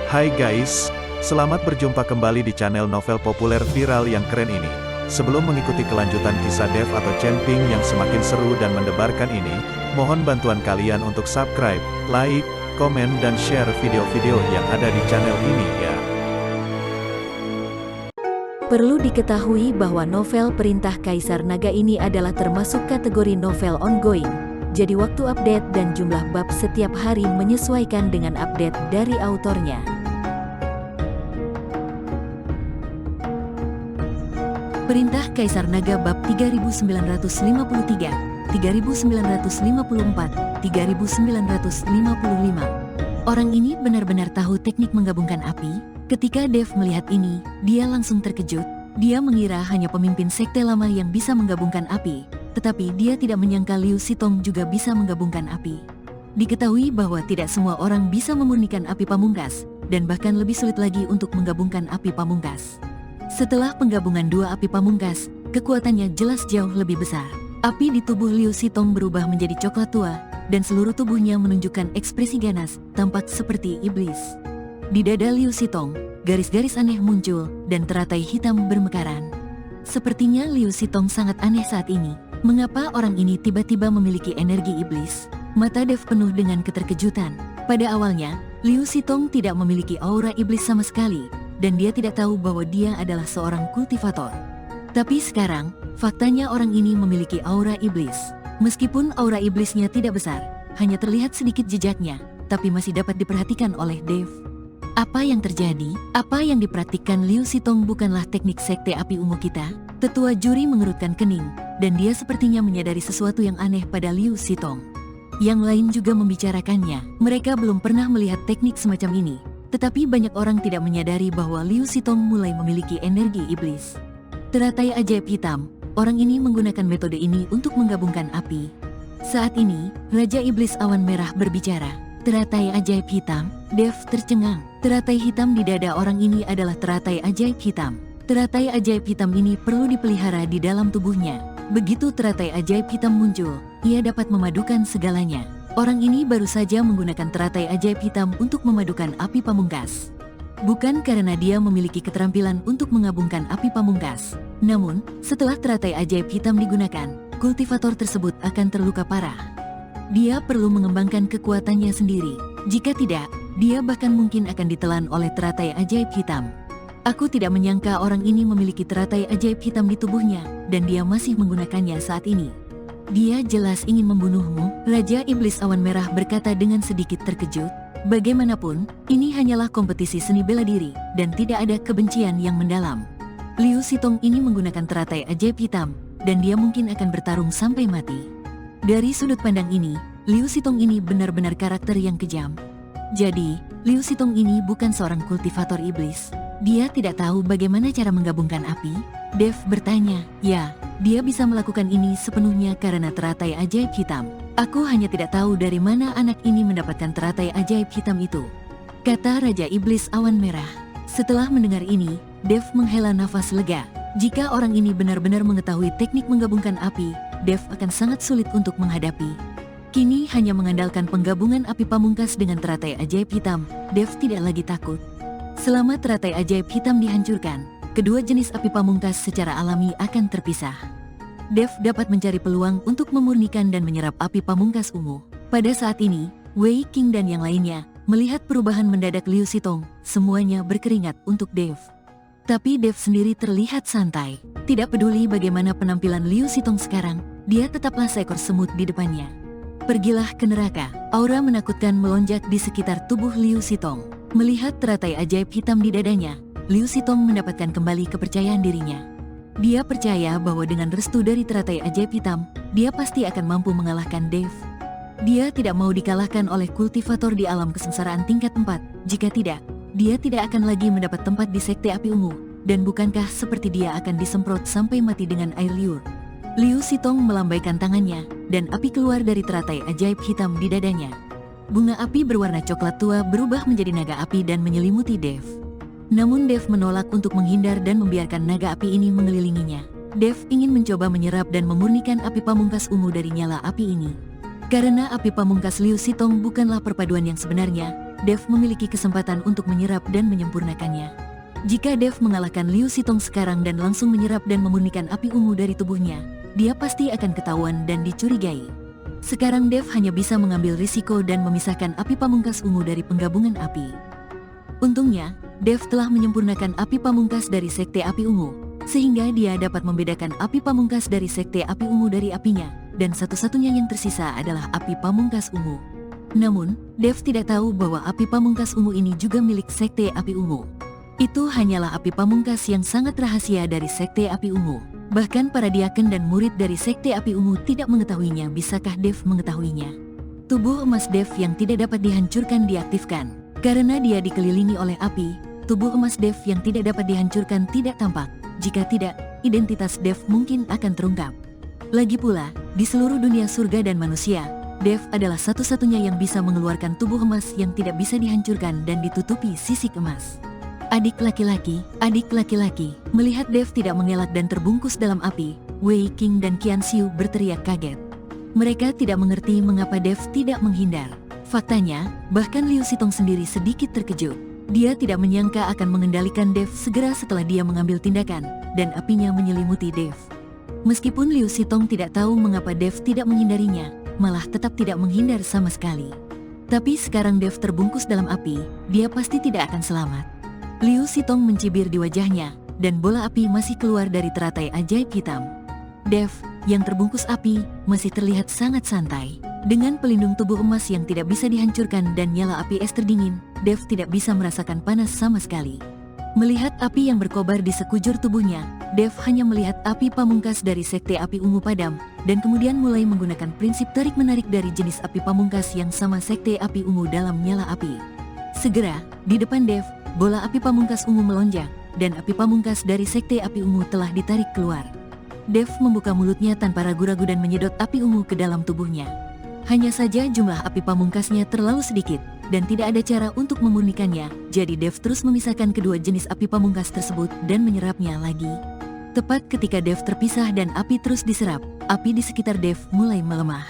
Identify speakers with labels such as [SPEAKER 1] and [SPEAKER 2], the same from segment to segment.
[SPEAKER 1] Hai guys, selamat berjumpa kembali di channel novel populer viral yang keren ini. Sebelum mengikuti kelanjutan kisah Dev atau Chen Ping yang semakin seru dan mendebarkan ini, mohon bantuan kalian untuk subscribe, like, komen dan share video-video yang ada di channel ini ya.
[SPEAKER 2] Perlu diketahui bahwa novel Perintah Kaisar Naga ini adalah termasuk kategori novel ongoing. Jadi waktu update dan jumlah bab setiap hari menyesuaikan dengan update dari autornya. Perintah Kaisar Naga bab 3953, 3954, 3955. Orang ini benar-benar tahu teknik menggabungkan api. Ketika Dev melihat ini, dia langsung terkejut. Dia mengira hanya pemimpin sekte lama yang bisa menggabungkan api, tetapi dia tidak menyangka Liu Sitong juga bisa menggabungkan api. Diketahui bahwa tidak semua orang bisa memurnikan api pamungkas, dan bahkan lebih sulit lagi untuk menggabungkan api pamungkas. Setelah penggabungan dua api pamungkas, kekuatannya jelas jauh lebih besar. Api di tubuh Liu Sitong berubah menjadi coklat tua, dan seluruh tubuhnya menunjukkan ekspresi ganas, tampak seperti iblis. Di dada Liu Sitong, garis-garis aneh muncul, dan teratai hitam bermekaran. Sepertinya Liu Sitong sangat aneh saat ini. Mengapa orang ini tiba-tiba memiliki energi iblis? Mata Dev penuh dengan keterkejutan. Pada awalnya, Liu Sitong tidak memiliki aura iblis sama sekali, dan dia tidak tahu bahwa dia adalah seorang kultivator. Tapi sekarang, faktanya orang ini memiliki aura iblis. Meskipun aura iblisnya tidak besar, hanya terlihat sedikit jejaknya, tapi masih dapat diperhatikan oleh Dev. Apa yang terjadi? Apa yang dipraktikkan Liu Sitong bukanlah teknik sekte api ungu kita? Tetua juri mengerutkan kening, dan dia sepertinya menyadari sesuatu yang aneh pada Liu Sitong. Yang lain juga membicarakannya. Mereka belum pernah melihat teknik semacam ini, tetapi banyak orang tidak menyadari bahwa Liu Sitong mulai memiliki energi iblis. Teratai ajaib hitam, orang ini menggunakan metode ini untuk menggabungkan api. Saat ini, Raja Iblis Awan Merah berbicara. Teratai ajaib hitam, Dev tercengang. Teratai hitam di dada orang ini adalah teratai ajaib hitam. Teratai ajaib hitam ini perlu dipelihara di dalam tubuhnya. Begitu teratai ajaib hitam muncul, ia dapat memadukan segalanya. Orang ini baru saja menggunakan teratai ajaib hitam untuk memadukan api pamungkas. Bukan karena dia memiliki keterampilan untuk menggabungkan api pamungkas. Namun, setelah teratai ajaib hitam digunakan, kultivator tersebut akan terluka parah. Dia perlu mengembangkan kekuatannya sendiri. Jika tidak, dia bahkan mungkin akan ditelan oleh teratai ajaib hitam. Aku tidak menyangka orang ini memiliki teratai ajaib hitam di tubuhnya, dan dia masih menggunakannya saat ini. Dia jelas ingin membunuhmu, Raja Iblis Awan Merah berkata dengan sedikit terkejut. Bagaimanapun, ini hanyalah kompetisi seni bela diri, dan tidak ada kebencian yang mendalam. Liu Sitong ini menggunakan teratai ajaib hitam, dan dia mungkin akan bertarung sampai mati. Dari sudut pandang ini, Liu Sitong ini benar-benar karakter yang kejam. Jadi, Liu Sitong ini bukan seorang kultivator iblis. Dia tidak tahu bagaimana cara menggabungkan api. Dev bertanya, ya, dia bisa melakukan ini sepenuhnya karena teratai ajaib hitam. Aku hanya tidak tahu dari mana anak ini mendapatkan teratai ajaib hitam itu, kata Raja Iblis Awan Merah. Setelah mendengar ini, Dev menghela nafas lega. Jika orang ini benar-benar mengetahui teknik menggabungkan api, Dev akan sangat sulit untuk menghadapi. Kini hanya mengandalkan penggabungan api pamungkas dengan teratai ajaib hitam, Dev tidak lagi takut. Selama teratai ajaib hitam dihancurkan, kedua jenis api pamungkas secara alami akan terpisah. Dev dapat mencari peluang untuk memurnikan dan menyerap api pamungkas ungu. Pada saat ini, Wei Qing dan yang lainnya melihat perubahan mendadak Liu Sitong, semuanya berkeringat untuk Dev. Tapi Dev sendiri terlihat santai. Tidak peduli bagaimana penampilan Liu Sitong sekarang, dia tetaplah seekor semut di depannya. Pergilah ke neraka. Aura menakutkan melonjak di sekitar tubuh Liu Sitong. Melihat teratai ajaib hitam di dadanya, Liu Sitong mendapatkan kembali kepercayaan dirinya. Dia percaya bahwa dengan restu dari teratai ajaib hitam, dia pasti akan mampu mengalahkan Dev. Dia tidak mau dikalahkan oleh kultivator di alam kesengsaraan tingkat 4. Jika tidak, dia tidak akan lagi mendapat tempat di sekte api ungu, dan bukankah seperti dia akan disemprot sampai mati dengan air liur? Liu Sitong melambaikan tangannya, dan api keluar dari teratai ajaib hitam di dadanya. Bunga api berwarna coklat tua berubah menjadi naga api dan menyelimuti Dev. Namun Dev menolak untuk menghindar dan membiarkan naga api ini mengelilinginya. Dev ingin mencoba menyerap dan memurnikan api pamungkas ungu dari nyala api ini. Karena api pamungkas Liu Sitong bukanlah perpaduan yang sebenarnya, Dev memiliki kesempatan untuk menyerap dan menyempurnakannya. Jika Dev mengalahkan Liu Sitong sekarang dan langsung menyerap dan memurnikan api ungu dari tubuhnya, dia pasti akan ketahuan dan dicurigai. Sekarang Dev hanya bisa mengambil risiko dan memisahkan api pamungkas ungu dari penggabungan api. Untungnya, Dev telah menyempurnakan api pamungkas dari Sekte Api Ungu, sehingga dia dapat membedakan api pamungkas dari Sekte Api Ungu dari apinya, dan satu-satunya yang tersisa adalah api pamungkas ungu. Namun, Dev tidak tahu bahwa api pamungkas ungu ini juga milik Sekte Api Ungu. Itu hanyalah api pamungkas yang sangat rahasia dari Sekte Api Ungu. Bahkan para diaken dan murid dari Sekte Api Ungu tidak mengetahuinya. Bisakah Dev mengetahuinya? Tubuh emas Dev yang tidak dapat dihancurkan diaktifkan. Karena dia dikelilingi oleh api, tubuh emas Dev yang tidak dapat dihancurkan tidak tampak. Jika tidak, identitas Dev mungkin akan terungkap. Lagi pula, di seluruh dunia surga dan manusia, Dev adalah satu-satunya yang bisa mengeluarkan tubuh emas yang tidak bisa dihancurkan dan ditutupi sisik emas. Adik laki-laki, melihat Dev tidak mengelak dan terbungkus dalam api, Wei Qing dan Qian Xiu berteriak kaget. Mereka tidak mengerti mengapa Dev tidak menghindar. Faktanya, bahkan Liu Sitong sendiri sedikit terkejut. Dia tidak menyangka akan mengendalikan Dev segera setelah dia mengambil tindakan, dan apinya menyelimuti Dev. Meskipun Liu Sitong tidak tahu mengapa Dev tidak menghindarinya, malah tetap tidak menghindar sama sekali. Tapi sekarang Dev terbungkus dalam api, dia pasti tidak akan selamat. Liu Sitong mencibir di wajahnya, dan bola api masih keluar dari teratai ajaib hitam. Dev, yang terbungkus api, masih terlihat sangat santai. Dengan pelindung tubuh emas yang tidak bisa dihancurkan dan nyala api es terdingin, Dev tidak bisa merasakan panas sama sekali. Melihat api yang berkobar di sekujur tubuhnya, Dev hanya melihat api pamungkas dari Sekte Api Ungu padam, dan kemudian mulai menggunakan prinsip tarik-menarik dari jenis api pamungkas yang sama Sekte Api Ungu dalam nyala api. Segera, di depan Dev, bola api pamungkas ungu melonjak, dan api pamungkas dari Sekte Api Ungu telah ditarik keluar. Dev membuka mulutnya tanpa ragu-ragu dan menyedot api ungu ke dalam tubuhnya. Hanya saja jumlah api pamungkasnya terlalu sedikit, dan tidak ada cara untuk memurnikannya, jadi Dev terus memisahkan kedua jenis api pamungkas tersebut dan menyerapnya lagi. Tepat ketika Dev terpisah dan api terus diserap, api di sekitar Dev mulai melemah.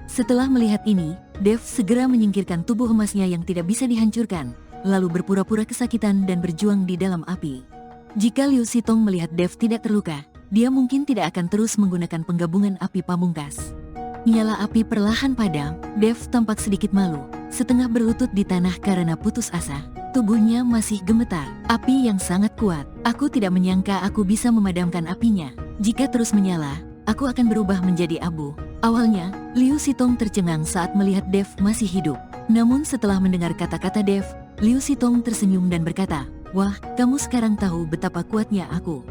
[SPEAKER 2] Setelah melihat ini, Dev segera menyingkirkan tubuh emasnya yang tidak bisa dihancurkan, lalu berpura-pura kesakitan dan berjuang di dalam api. Jika Liu Sitong melihat Dev tidak terluka, dia mungkin tidak akan terus menggunakan penggabungan api pamungkas. Nyala api perlahan padam, Dev tampak sedikit malu, setengah berlutut di tanah karena putus asa. Tubuhnya masih gemetar, api yang sangat kuat. Aku tidak menyangka aku bisa memadamkan apinya. Jika terus menyala, aku akan berubah menjadi abu. Awalnya, Liu Sitong tercengang saat melihat Dev masih hidup. Namun setelah mendengar kata-kata Dev, Liu Sitong tersenyum dan berkata, "Wah, kamu sekarang tahu betapa kuatnya aku."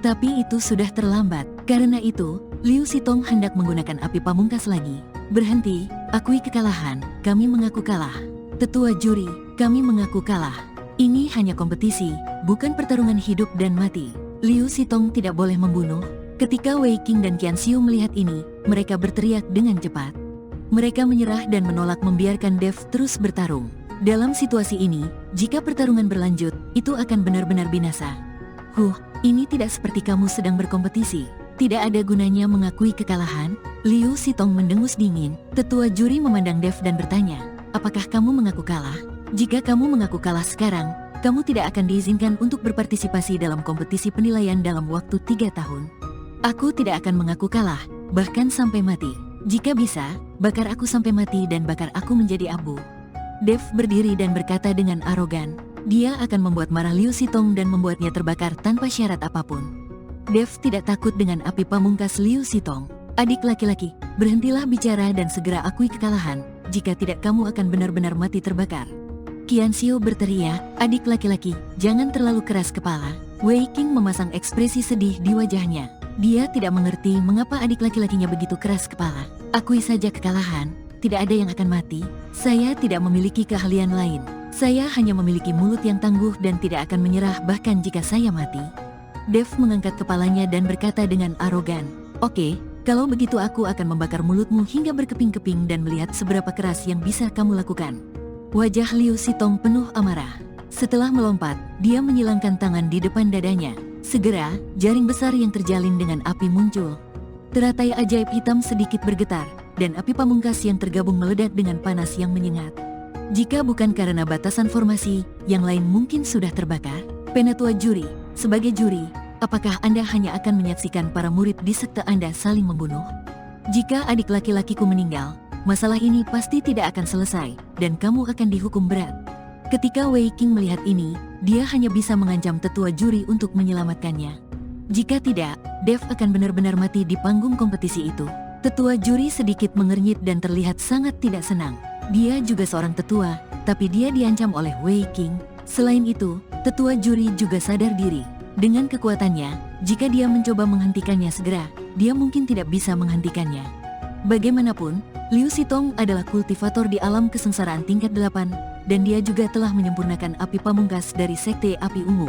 [SPEAKER 2] Tapi itu sudah terlambat. Karena itu, Liu Sitong hendak menggunakan api pamungkas lagi. "Berhenti, akui kekalahan, kami mengaku kalah. Tetua juri, kami mengaku kalah. Ini hanya kompetisi, bukan pertarungan hidup dan mati. Liu Sitong tidak boleh membunuh." Ketika Wei Qing dan Qian Xiu melihat ini, mereka berteriak dengan cepat. Mereka menyerah dan menolak membiarkan Dev terus bertarung. Dalam situasi ini, jika pertarungan berlanjut, itu akan benar-benar binasa. Ini tidak seperti kamu sedang berkompetisi. Tidak ada gunanya mengakui kekalahan. Liu Sitong mendengus dingin. Tetua juri memandang Dev dan bertanya, "Apakah kamu mengaku kalah? Jika kamu mengaku kalah sekarang, kamu tidak akan diizinkan untuk berpartisipasi dalam kompetisi penilaian dalam waktu 3 tahun. Aku tidak akan mengaku kalah, bahkan sampai mati. Jika bisa, bakar aku sampai mati dan bakar aku menjadi abu." Dev berdiri dan berkata dengan arogan. Dia akan membuat marah Liu Sitong dan membuatnya terbakar tanpa syarat apapun. Dev tidak takut dengan api pamungkas Liu Sitong. "Adik laki-laki, berhentilah bicara dan segera akui kekalahan, jika tidak kamu akan benar-benar mati terbakar." Qian Xiu berteriak, "Adik laki-laki, jangan terlalu keras kepala." Wei Qing memasang ekspresi sedih di wajahnya. Dia tidak mengerti mengapa adik laki-lakinya begitu keras kepala. "Akui saja kekalahan, tidak ada yang akan mati. Saya tidak memiliki keahlian lain. Saya hanya memiliki mulut yang tangguh dan tidak akan menyerah bahkan jika saya mati." Dev mengangkat kepalanya dan berkata dengan arogan, "Oke, kalau begitu aku akan membakar mulutmu hingga berkeping-keping dan melihat seberapa keras yang bisa kamu lakukan." Wajah Liu Sitong penuh amarah. Setelah melompat, dia menyilangkan tangan di depan dadanya. Segera, jaring besar yang terjalin dengan api muncul. Teratai ajaib hitam sedikit bergetar, dan api pamungkas yang tergabung meledak dengan panas yang menyengat. Jika bukan karena batasan formasi, yang lain mungkin sudah terbakar. Penatua juri, sebagai juri, apakah Anda hanya akan menyaksikan para murid di sekte Anda saling membunuh? Jika adik laki-lakiku meninggal, masalah ini pasti tidak akan selesai, dan kamu akan dihukum berat. Ketika Wei Qing melihat ini, dia hanya bisa mengancam tetua juri untuk menyelamatkannya. Jika tidak, Dev akan benar-benar mati di panggung kompetisi itu. Tetua juri sedikit mengernyit dan terlihat sangat tidak senang. Dia juga seorang tetua, tapi dia diancam oleh Wei Qing. Selain itu, tetua juri juga sadar diri. Dengan kekuatannya, jika dia mencoba menghentikannya segera, dia mungkin tidak bisa menghentikannya. Bagaimanapun, Liu Sitong adalah kultivator di alam kesengsaraan tingkat 8, dan dia juga telah menyempurnakan api pamungkas dari sekte api ungu.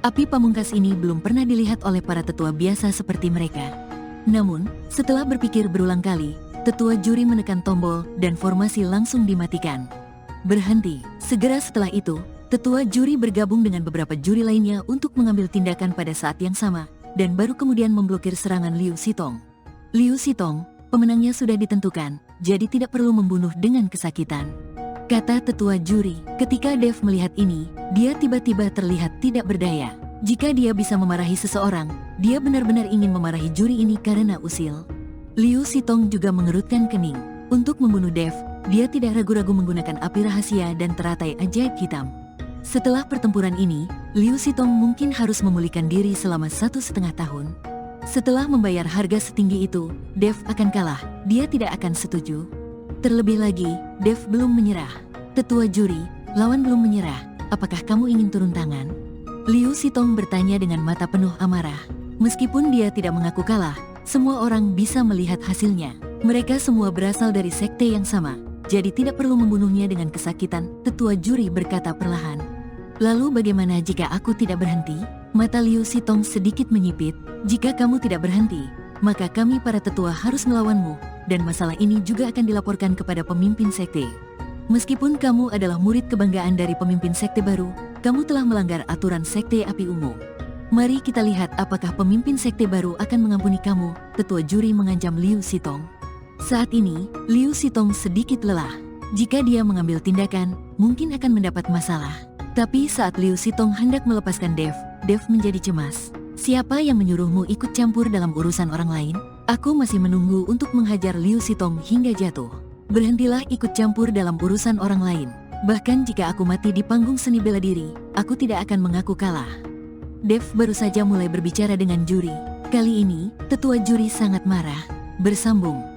[SPEAKER 2] Api pamungkas ini belum pernah dilihat oleh para tetua biasa seperti mereka. Namun, setelah berpikir berulang kali, tetua juri menekan tombol dan formasi langsung dimatikan. Berhenti. Segera setelah itu, tetua juri bergabung dengan beberapa juri lainnya untuk mengambil tindakan pada saat yang sama, dan baru kemudian memblokir serangan Liu Sitong. Liu Sitong, pemenangnya sudah ditentukan, jadi tidak perlu membunuh dengan kesakitan, kata tetua juri. Ketika Dev melihat ini, dia tiba-tiba terlihat tidak berdaya. Jika dia bisa memarahi seseorang, dia benar-benar ingin memarahi juri ini karena usil. Liu Sitong juga mengerutkan kening. Untuk membunuh Dev, dia tidak ragu-ragu menggunakan api rahasia dan teratai ajaib hitam. Setelah pertempuran ini, Liu Sitong mungkin harus memulihkan diri selama 1,5 tahun. Setelah membayar harga setinggi itu, Dev akan kalah. Dia tidak akan setuju. Terlebih lagi, Dev belum menyerah. Tetua juri, lawan belum menyerah. Apakah kamu ingin turun tangan? Liu Sitong bertanya dengan mata penuh amarah. Meskipun dia tidak mengaku kalah, semua orang bisa melihat hasilnya. Mereka semua berasal dari sekte yang sama, jadi tidak perlu membunuhnya dengan kesakitan, tetua juri berkata perlahan. Lalu bagaimana jika aku tidak berhenti? Mata Liu Sitong sedikit menyipit. Jika kamu tidak berhenti, maka kami para tetua harus melawanmu, dan masalah ini juga akan dilaporkan kepada pemimpin sekte. Meskipun kamu adalah murid kebanggaan dari pemimpin sekte baru, kamu telah melanggar aturan sekte api ungu. Mari kita lihat apakah pemimpin sekte baru akan mengampuni kamu, tetua juri mengancam Liu Sitong. Saat ini, Liu Sitong sedikit lelah. Jika dia mengambil tindakan, mungkin akan mendapat masalah. Tapi saat Liu Sitong hendak melepaskan Dev menjadi cemas. Siapa yang menyuruhmu ikut campur dalam urusan orang lain? Aku masih menunggu untuk menghajar Liu Sitong hingga jatuh. Berhentilah ikut campur dalam urusan orang lain. Bahkan jika aku mati di panggung seni bela diri, aku tidak akan mengaku kalah. Dev baru saja mulai berbicara dengan juri. Kali ini, tetua juri sangat marah. Bersambung.